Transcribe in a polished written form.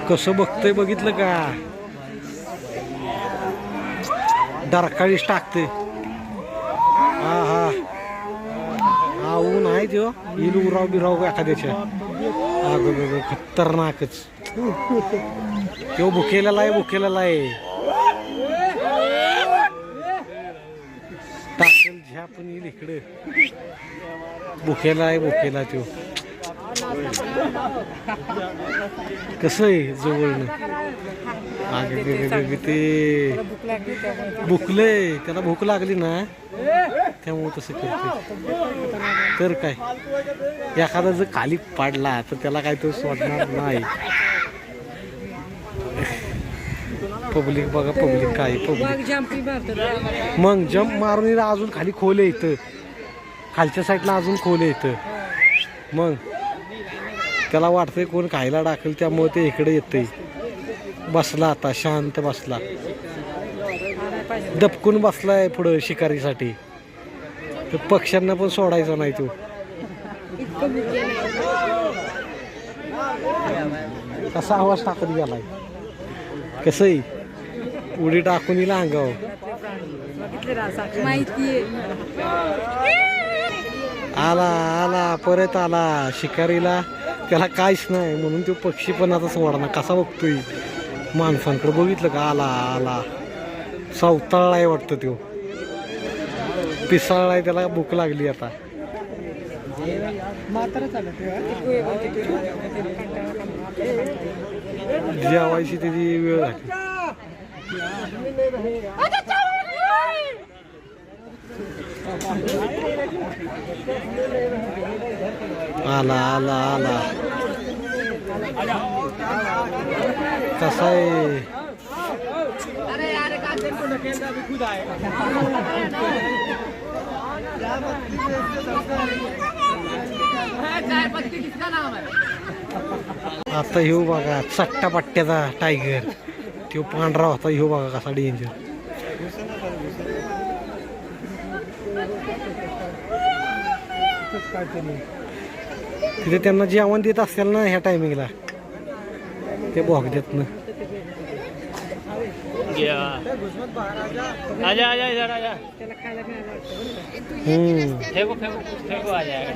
कसं बघतंय बघितलं का? डरकाळीच टाकते. हा हा हा ऊन आहे त्यो येईल उराव बिराव एखाद्याच्या. अगं खतरनाकच. तो भुकेलेला आहे. टाकेल झ्या पण येईल इकडे. भुकेला त्यो. कसं आहे जवळनं. ते भुकले त्याला भूक लागली ना त्यामुळे तसं करते. तर काय एखादा जर खाली पाडला तर त्याला काय तो सोडणार नाही. पब्लिक बघा पब्लिक काय पब्लिक. मग जंप मारून अजून खाली खोले इथं खालच्या साईडला अजून खोले इथं. मग त्याला वाटतंय कोण खायला टाकेल त्यामुळे ते इकडे येतंय. बसला आता शांत बसला. दबकून बसलाय पुढं शिकारीसाठी. तर पक्ष्यांना पण सोडायचा नाही तो. कसा आवाज टाकत गेलाय. कसंही उडी टाकून येईल अंगावर. आला परत आला शिकारीला. त्याला काहीच नाही म्हणून तो पक्षी पण आता सोडा कसा बघतोय माणसांकडे. बघितलं का? आला सावताळलाय वाटतं तो. पिसाळलाय त्याला भूक लागली आता. जेवायची त्याची वेळ झाली. आला कसा आहे. आता ह्यो बघा चट्टा पट्ट्याचा टायगर. तो पांढरा होता. ह्यो बघा कसा डेंजर. तिथे त्यांना जेवण देत असेल ना ह्या टायमिंगला ते भोग देत ना. फेंको आ जाएगा.